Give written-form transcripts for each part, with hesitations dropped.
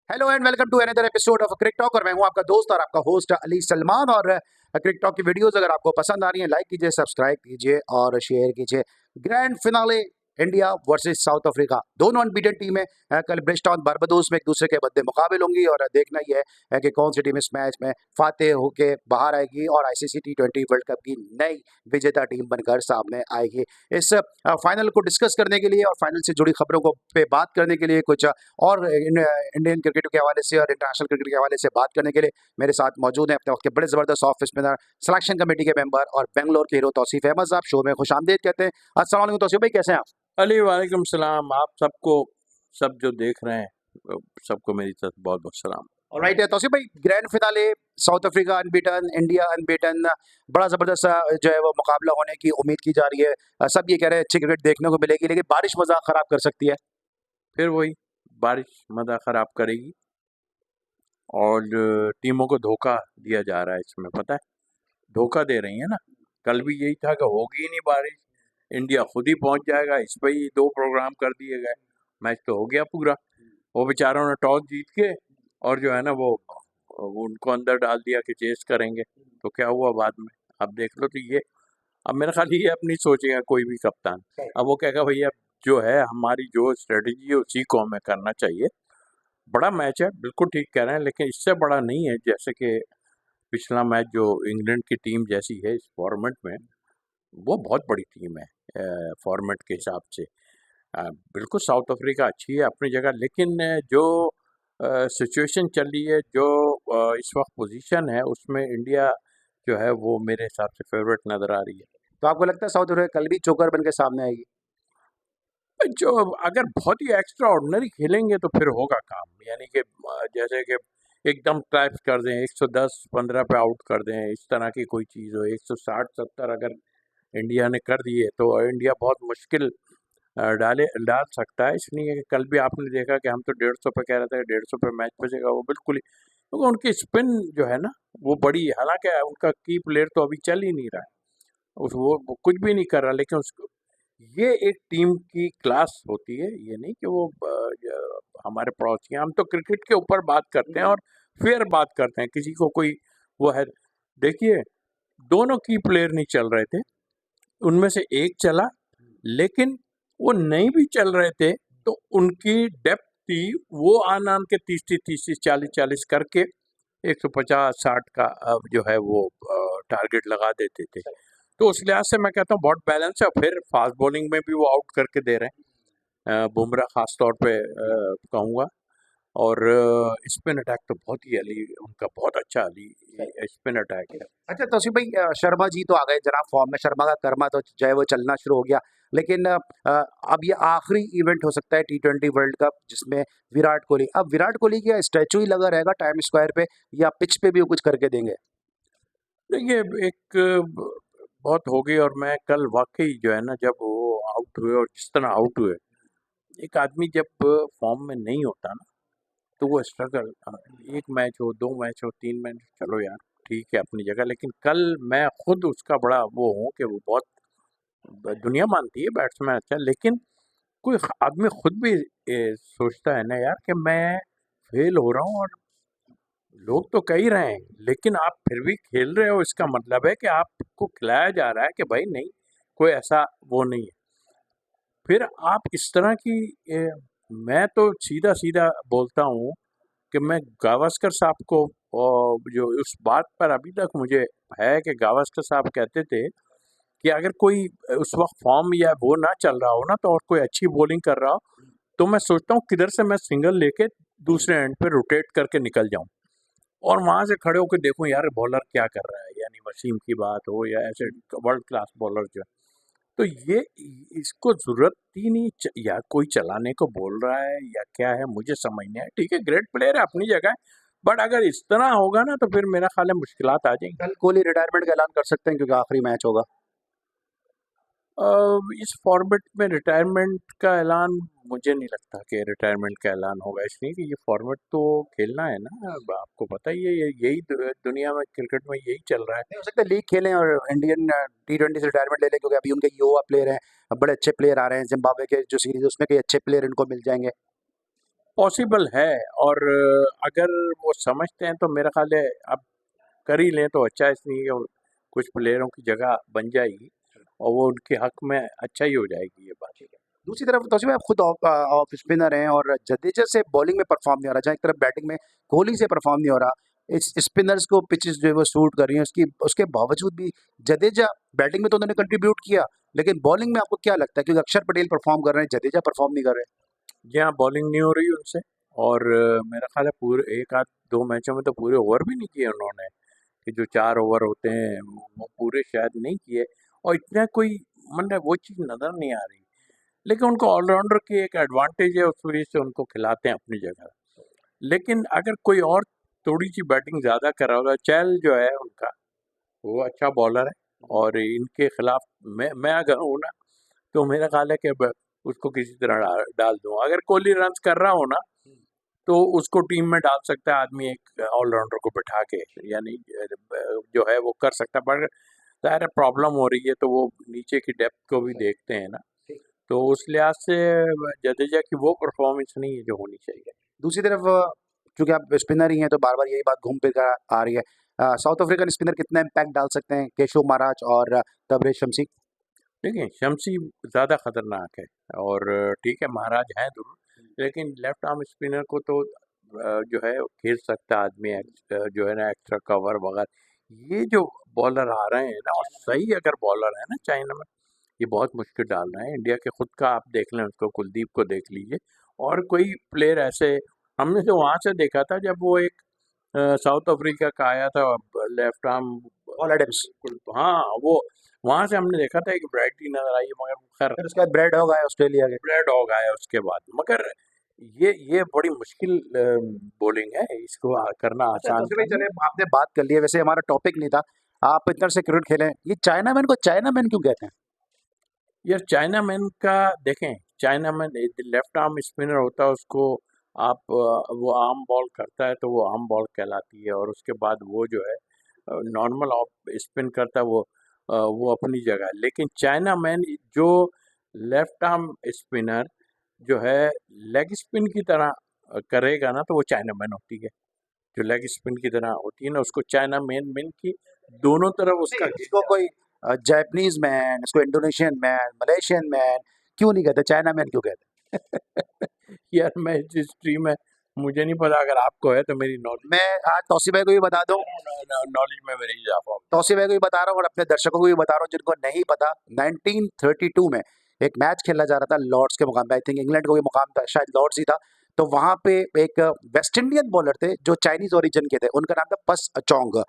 Hello and welcome to another episode of cric talk और मैं हूं आपका दोस्त और आपका होस्ट अली सलमान। और क्रिक टॉक की वीडियोस अगर आपको पसंद आ रही हैं, लाइक कीजिए, सब्सक्राइब कीजिए और शेयर कीजिए। Grand finale India versus south Africa, दोनों अनबीटन टीम है। कल ब्रिजटाउन बारबाडोस में एक दूसरे के बदले मुकाबले होंगी और देखना ही है कि कौन सी टीम इस मैच में फातेह होके बाहर आएगी और आईसीसी T20 वर्ल्ड कप की नई विजेता टीम बनकर सामने आएगी। इस फाइनल को डिस्कस करने के लिए और फाइनल से जुड़ी खबरों को पे बात करने के लिए कुछ और इंडियन क्रिकेट के हवाले से और इंटरनेशनल क्रिकेट के हवाले से बात करने के लिए मेरे साथ मौजूद हैं अपने वक्त के बड़े ज़बरदस्त ऑफ स्पिनर, सिलेक्शन कमेटी के मेंबर और बेंगलोर के हीरो तौसीफ अहमद साहब। शो में खुशामदीद कहते हैं। अस्सलाम वालेकुम तौसीफ भाई, कैसे हैं आप? अली वालेकुम सलाम। आप सबको, सब जो देख रहे हैं, सबको मेरी तरफ बहुत बहुत सलाम। ऑलराइट तौसीफ भाई, grand finale, south Africa unbeaten, India unbeaten, बड़ा ज़बरदस्त जो है वो मुकाबला होने की उम्मीद की जा रही है। सब ये कह रहे हैं अच्छी क्रिकेट देखने को मिलेगी, लेकिन बारिश मज़ा ख़राब कर सकती है। फिर वही बारिश मज़ा ख़राब करेगी और टीमों को धोखा दिया जा रहा है इसमें, पता है, धोखा दे रही है ना। कल भी यही था कि होगी ही नहीं बारिश, इंडिया खुद ही पहुंच जाएगा। इस पर ही 2 प्रोग्राम कर दिए गए, मैच तो हो गया पूरा। वो बेचारों ने टॉस जीत के और जो है ना वो उनको अंदर डाल दिया कि चेस करेंगे, तो क्या हुआ बाद में अब देख लो। तो ये अब मेरा ख्याल ये अपनी सोचेगा कोई भी कप्तान, अब वो कहेगा भैया जो है हमारी जो स्ट्रेटजी है उसी को हमें करना चाहिए। बड़ा मैच है, बिल्कुल ठीक कह रहे हैं, लेकिन इससे बड़ा नहीं है। जैसे कि पिछला मैच जो इंग्लैंड की टीम जैसी है इस फॉर्मेट में, वो बहुत बड़ी टीम है फॉर्मेट के हिसाब से। बिल्कुल साउथ अफ्रीका अच्छी है अपनी जगह, लेकिन जो सिचुएशन चल रही है, जो इस वक्त पोजीशन है, उसमें इंडिया जो है वो मेरे हिसाब से फेवरेट नज़र आ रही है। तो आपको लगता है साउथ अफ्रीका कल भी चोकर बन के सामने आएगी? जो अगर बहुत ही एक्स्ट्रा ऑर्डिनरी खेलेंगे तो फिर होगा काम, यानी कि जैसे कि एकदम क्लैप्स कर दें, 110-15 पे आउट कर दें, इस तरह की कोई चीज़ हो, 160-70 अगर इंडिया ने कर दिए तो इंडिया बहुत मुश्किल डाल सकता है। इसलिए कि कल भी आपने देखा कि हम तो 150 पे कह रहे थे, 150 पे मैच बचेगा, वो बिल्कुल ही, क्योंकि उनकी स्पिन जो है ना वो बड़ी, हालांकि उनका की प्लेयर तो अभी चल ही नहीं रहा है, वो कुछ भी नहीं कर रहा, लेकिन उसको ये एक टीम की क्लास होती है। ये नहीं कि वो हमारे पड़ोसी हैं। हम तो क्रिकेट के ऊपर बात करते हैं और फेयर बात करते हैं, किसी को कोई वो है। देखिए, दोनों की प्लेयर नहीं चल रहे थे, उनमें से एक चला, लेकिन वो नहीं भी चल रहे थे तो उनकी डेप्थ थी, वो आन के 30-30, 40-40 करके 150-60 का जो है वो टारगेट लगा देते थे। तो उस लिहाज से मैं कहता हूँ बहुत बैलेंस है। फिर फास्ट बॉलिंग में भी वो आउट करके दे रहे हैं, बुमराह खास तौर पे कहूँगा। और स्पिन अटैक तो बहुत ही अली, उनका बहुत अच्छा अली स्पिन अटैक है। अच्छा तौसीफ भाई, शर्मा जी तो आ गए जनाब फॉर्म में, शर्मा का कर्मा तो जो है वो चलना शुरू हो गया, लेकिन अब ये आखिरी इवेंट हो सकता है T20 वर्ल्ड कप जिसमें विराट कोहली, अब विराट कोहली का स्टैचू ही लगा रहेगा टाइम स्क्वायर पे या पिच पे भी वो कुछ करके देंगे? देखिए, एक बहुत हो गई। और मैं कल वाकई जो है ना, जब वो आउट हुए और जिस तरह आउट हुए, एक आदमी जब फॉर्म में नहीं होता ना तो वो स्ट्रगल, 1 मैच हो, 2 मैच हो, 3 मैच, चलो यार ठीक है अपनी जगह, लेकिन कल मैं खुद उसका बड़ा वो हूँ कि वो बहुत, दुनिया मानती है बैट्समैन अच्छा, लेकिन कोई आदमी खुद भी सोचता है ना यार कि मैं फेल हो रहा हूँ और लोग तो कह ही रहे हैं, लेकिन आप फिर भी खेल रहे हो, इसका मतलब है कि आपको खिलाया जा रहा है कि भाई नहीं, कोई ऐसा वो नहीं है। फिर आप इस तरह की मैं तो सीधा-सीधा बोलता हूँ कि मैं गावस्कर साहब को, जो उस बात पर अभी तक मुझे है कि गावस्कर साहब कहते थे कि अगर कोई उस वक़्त फ़ॉर्म या वो ना चल रहा हो ना, तो और कोई अच्छी बॉलिंग कर रहा हो, तो मैं सोचता हूँ किधर से मैं सिंगल लेके दूसरे एंड पे रोटेट करके निकल जाऊँ और वहाँ से खड़े होके देखूँ यार बॉलर क्या कर रहा है, यानी वसीम की बात हो या ऐसे वर्ल्ड क्लास बॉलर जो है। तो ये इसको ज़रूरत ही नहीं, या कोई चलाने को बोल रहा है या क्या है, मुझे समझ नहीं आया। ठीक है, ग्रेट प्लेयर है अपनी जगह, बट अगर इस तरह होगा ना तो फिर मेरा ख्याल है मुश्किलात आ जाएंगी। कल कोहली रिटायरमेंट का ऐलान कर सकते हैं क्योंकि आखिरी मैच होगा। इस फॉर्मेट में रिटायरमेंट का ऐलान, मुझे नहीं लगता कि रिटायरमेंट का ऐलान होगा, इसलिए कि ये फॉर्मेट तो खेलना है ना। अब आपको पता ही है, यही दुनिया में क्रिकेट में यही चल रहा है। नहीं हो सकता लीग खेलें और इंडियन T20 से रिटायरमेंट ले लें, क्योंकि अभी उनके युवा प्लेयर हैं, बड़े अच्छे प्लेयर आ रहे हैं, जिम्बाब्वे के जो सीरीज उसमें कई अच्छे प्लेयर इनको मिल जाएंगे। पॉसिबल है। और अगर वो समझते हैं तो मेरा ख्याल है अब कर ही लें तो अच्छा है, इसलिए कि कुछ प्लेयरों की जगह बन जाएगी और वो उनके हक में अच्छा ही हो जाएगी ये बात। दूसरी तरफ तौसीफ भाई, आप खुद ऑफ स्पिनर हैं और जडेजा से बॉलिंग में परफॉर्म नहीं हो रहा, जहाँ एक तरफ बैटिंग में कोहली से परफॉर्म नहीं हो रहा, इस स्पिनर्स को पिचेस जो है वो सूट कर रही हैं, उसके बावजूद भी जडेजा बैटिंग में तो उन्होंने कंट्रीब्यूट किया, लेकिन बॉलिंग में आपको क्या लगता है, क्योंकि अक्षर पटेल परफॉर्म कर रहे हैं, जडेजा परफॉर्म नहीं कर रहे? जी हाँ, बॉलिंग नहीं हो रही उनसे। और मेरा ख्याल है पूरे एक आध दो मैचों में तो पूरे ओवर भी नहीं किए उन्होंने, कि जो 4 ओवर होते हैं वो पूरे शायद नहीं किए। और इतना कोई मतलब वो चीज़ नज़र नहीं आ रही। लेकिन उनको ऑलराउंडर की एक एडवांटेज है, उस वजह से उनको खिलाते हैं अपनी जगह। लेकिन अगर कोई और थोड़ी-सी बैटिंग ज़्यादा कर रहा होगा, चहल जो है उनका, वो अच्छा बॉलर है और इनके खिलाफ मैं अगर हूँ ना, तो मेरा ख्याल है कि ब उसको किसी तरह डाल दूँ। अगर कोहली रन्स कर रहा हो ना, तो उसको टीम में डाल सकता है आदमी एक ऑलराउंडर को बिठा के, यानी जो है वो कर सकता है। पर ज़ाहिर है प्रॉब्लम हो रही है तो वो नीचे की डेप्थ को भी देखते हैं ना, तो उस लिहाज से जडेजा की वो परफॉर्मेंस नहीं है जो होनी चाहिए। दूसरी तरफ चूंकि आप स्पिनर ही हैं तो बार बार यही बात घूम फिर कर आ रही है, साउथ अफ्रीकन स्पिनर कितना इम्पैक्ट डाल सकते हैं, केशव महाराज और तबरेज शमसी? देखिए, शम्सी ज़्यादा खतरनाक है और ठीक है महाराज हैं दोनों, लेकिन लेफ्ट आर्म स्पिनर को तो जो है खेल सकता है आदमी, जो है ना एक्स्ट्रा कवर वगैरह। ये जो बॉलर आ रहे हैं ना, और सही अगर बॉलर है ना चाइना में, ये बहुत मुश्किल डाल रहे हैं। इंडिया के खुद का आप देख लें, उसको कुलदीप को देख लीजिए, और कोई प्लेयर ऐसे हमने तो वहाँ से देखा था जब वो एक साउथ अफ्रीका का आया था लेफ्ट आर्म। Paul Adams. हाँ, वो वहाँ से हमने देखा था एक वैरायटी नज़र आई, मगर खैर फिर उसके बाद ब्रेड हो गए ऑस्ट्रेलिया के। ब्रेड हो गया उसके बाद। मगर ये बड़ी मुश्किल बॉलिंग है, इसको करना अच्छा आसान तो भाई, नहीं चले है। आपने बात कर ली है, वैसे हमारा टॉपिक नहीं था, आप इतना से क्रिकेट खेलें, ये चाइना मैन को चाइना मैन क्यों कहते हैं? यार चाइना मैन का देखें, China man left arm spinner होता है, उसको आप वो आर्म बॉल करता है तो वो आर्म बॉल कहलाती है, और उसके बाद वो जो है नॉर्मल ऑफ स्पिन करता है, वो अपनी जगह है। लेकिन चाइना मैन जो लेफ्ट आर्म स्पिनर जो है लेग स्पिन की तरह करेगा ना, तो वो चाइना मैन होती है। जो लेग स्पिन की तरह होती है ना, उसको चाइना मैन मैन की दोनों तरफ उसका नहीं, इसको कोई जापानीज मैन, इसको इंडोनेशियन मैन, मलेशियन मैन क्यों नहीं कहते, चाइना मैन क्यों कहते? यार मैं इस हिस्ट्री में मुझे नहीं पता, अगर आपको है तो मेरी नॉलेज मैं आज तौसीफ भाई को भी बता दूं, नॉलेज में मेरी इजाफा हो। तौसीफ भाई को भी बता रहा हूँ और अपने दर्शकों को भी बता रहा हूँ जिनको नहीं पता, 1932 में एक मैच खेला जा रहा था लॉर्ड्स के मुकाम पे, आई थिंक इंग्लैंड को भी मुकाम था, शायद लॉर्ड्स ही था। तो वहां पे एक वेस्ट इंडियन बॉलर थे जो चाइनीज ओरिजिन के थे, उनका नाम था पस चोंग।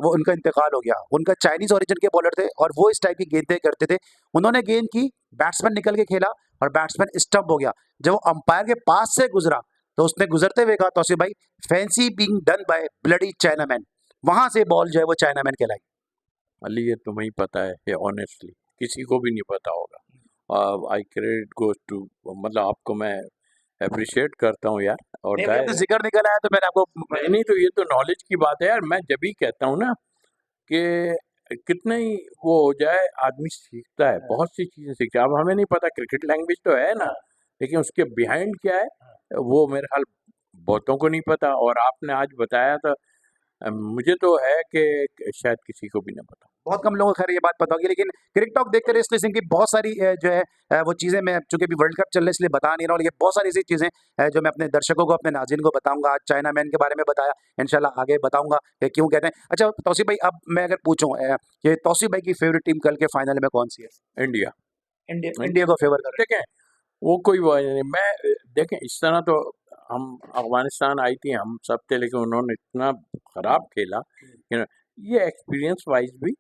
वो उनका इंतकाल हो गया, उनका चाइनीज ओरिजिन के बॉलर थे और वो इस टाइप की गेंदें करते थे। उन्होंने गेंद की, बैट्समैन निकल के खेला और बैट्समैन स्टंप हो गया। जब वो अंपायर के पास से गुजरा तो उसने गुजरते हुए कहा, तौसीफ भाई, fancy being done by bloody China man. वहां से बॉल जो है वो चाइना मैन कहलाई। अली ये तुम्हें ही पता है, ये ऑनेस्टली किसी को भी नहीं पता होगा। आई क्रेडिट गोज टू, मतलब आपको मैं अप्रिशिएट करता हूँ यार। और नहीं, जाहिर तो है जिक्र निकल आया तो मैंने आपको। नहीं तो ये तो नॉलेज की बात है यार। मैं जब भी कहता हूँ ना कि कितना ही वो हो जाए, आदमी सीखता है, बहुत सी चीज़ें सीखता है। अब हमें नहीं पता, क्रिकेट लैंग्वेज तो है ना, लेकिन उसके बिहाइंड क्या है वो मेरे ख्याल बहुतों को नहीं पता, और आपने आज बताया तो मुझे तो है कि शायद किसी को भी ना पता। बहुत कम लोगों को खैर ये बात पता होगी, लेकिन क्रिकेट टॉक देखकर इसलिए सिंह की बहुत सारी जो है वो चीज़ें, मैं चूंकि अभी वर्ल्ड कप चल रहा है इसलिए बता नहीं रहा हूँ, लेकिन बहुत सारी ऐसी चीज़ें जो मैं अपने दर्शकों को, अपने नाज़रीन को बताऊंगा। आज चाइना मैन के बारे में बताया, इंशाल्लाह आगे बताऊंगा कि क्यों कहते हैं। अच्छा तौसीफ भाई, अब मैं अगर पूछूं कि तौसीफ भाई की फेवरेट टीम कल के फाइनल में कौन सी है? इंडिया। इंडिया को फेवर कर रहे देखें, वो कोई वो नहीं, मैं देखें इस तरह तो हम अफ़गानिस्तान आई थी, हम सब थे, लेकिन उन्होंने इतना ख़राब खेला कि ना, ये एक्सपीरियंस वाइज़ भी,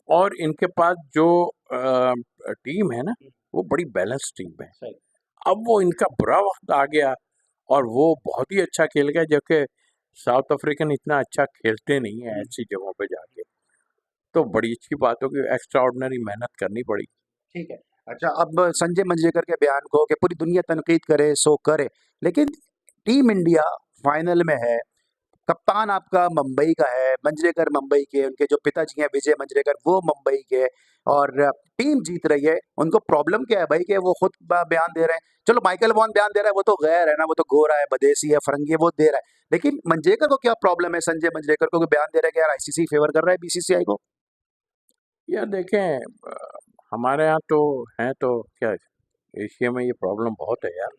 और इनके पास जो टीम है ना, वो बड़ी बैलेंस टीम है। सही। अब वो इनका बुरा वक़्त आ गया और वो बहुत ही अच्छा खेल गए, जबकि साउथ अफ्रीकन इतना अच्छा खेलते नहीं हैं ऐसी जगहों पे जाके। तो बड़ी अच्छी बात हो कि एक्स्ट्रा ऑर्डिनरी मेहनत करनी पड़ी। ठीक है। अच्छा, अब संजय मंजरेकर के बयान को कि पूरी दुनिया तनकीद करे सो करे, लेकिन टीम इंडिया फाइनल में है, कप्तान आपका मुंबई का है, मंजरेकर मुंबई के, उनके जो पिताजी हैं विजय मंजरेकर वो मुंबई के, और टीम जीत रही है। उनको प्रॉब्लम क्या है भाई कि वो खुद बयान दे रहे हैं। चलो माइकल वॉन बयान दे रहा है, वो तो गैर है ना, वो तो गोरा है, बदेसी है, फरंगी है, वो दे रहा है। लेकिन मंजरेकर को क्या प्रॉब्लम है? संजय मंजरेकर को बयान दे रहा है कि यार आईसीसी फेवर कर रहा है बीसीसीआई को। या देखें, हमारे यहाँ तो हैं तो क्या, एशिया में ये प्रॉब्लम बहुत है यार,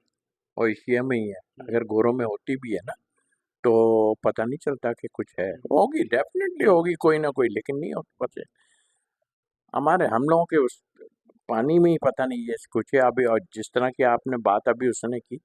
और एशिया में ही है। अगर गोरों में होती भी है ना तो पता नहीं चलता कि कुछ है। होगी, डेफिनेटली होगी कोई ना कोई, लेकिन नहीं हो पता। हमारे हम लोगों के उस पानी में ही पता नहीं है कुछ है अभी। और जिस तरह की आपने बात अभी उसने की,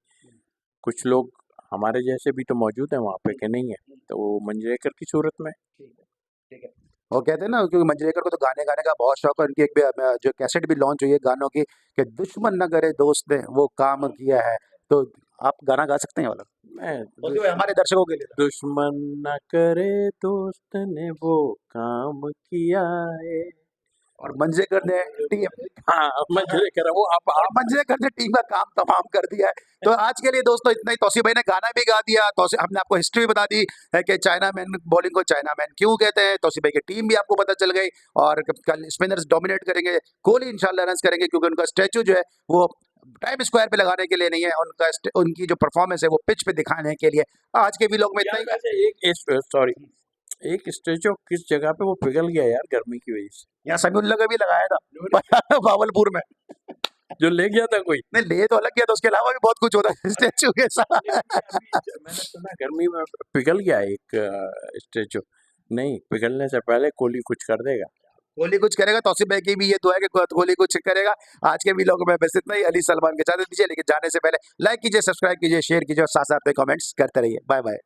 कुछ लोग हमारे जैसे भी तो मौजूद हैं वहाँ पे कि नहीं है, तो वो मंजरेकर की सूरत में। ठीक है। वो कहते हैं ना, क्योंकि मंजरेकर को तो गाने गाने का बहुत शौक है। उनकी एक जो कैसेट भी लॉन्च हुई है गानों की, कि दुश्मन न करे दोस्त ने वो काम किया है। तो आप गाना गा सकते हैं ये वाला? मैं वो हमारे दर्शकों के लिए था। दुश्मन न करे दोस्त ने वो काम किया है। और मंजरेकर ने टीम हाँ, मंजरेकर वो आप मंजरेकर ने टीम का काम तमाम कर दिया है। तो आज के लिए दोस्तों इतना ही। तौसीफ भाई ने गाना भी गा दिया, तौसीफ हमने आपको हिस्ट्री भी बता दी है कि चाइना मैन बॉलिंग को चाइना मैन क्यों कहते हैं। तौसीफ भाई की टीम भी आपको पता चल गई, और कल स्पिनर्स डोमिनेट करेंगे, कोहली इंशाल्लाह रन करेंगे, क्योंकि उनका स्टैचू जो है वो टाइम स्क्वायर पे लगाने के लिए नहीं है, उनकी जो परफॉर्मेंस है वो पिच पे दिखाने के लिए। आज के व्लॉग में इतना ही। एक सॉरी, एक स्टेचू किस जगह पे वो पिघल गया यार गर्मी की वजह से। यहाँ समीउल्लाह का भी लगाया था भावलपुर में। जो ले गया था कोई। नहीं, ले तो अलग गया था, उसके अलावा भी बहुत कुछ होता है स्टैचू के साथ। मैंने सुना गर्मी में पिघल गया एक स्टेचू। नहीं, पिघलने से पहले कोहली कुछ कर देगा। कोहली कुछ करेगा। तौसीफ भाई की भी ये दुआ है कि कोहली कुछ करेगा। आज के व्लॉग में बस इतना ही। अली सलमान के साथ दीजिए, लेकिन जाने से पहले लाइक कीजिए, सब्सक्राइब कीजिए, शेयर कीजिए, और साथ साथ में कमेंट्स करते रहिए। Bye bye.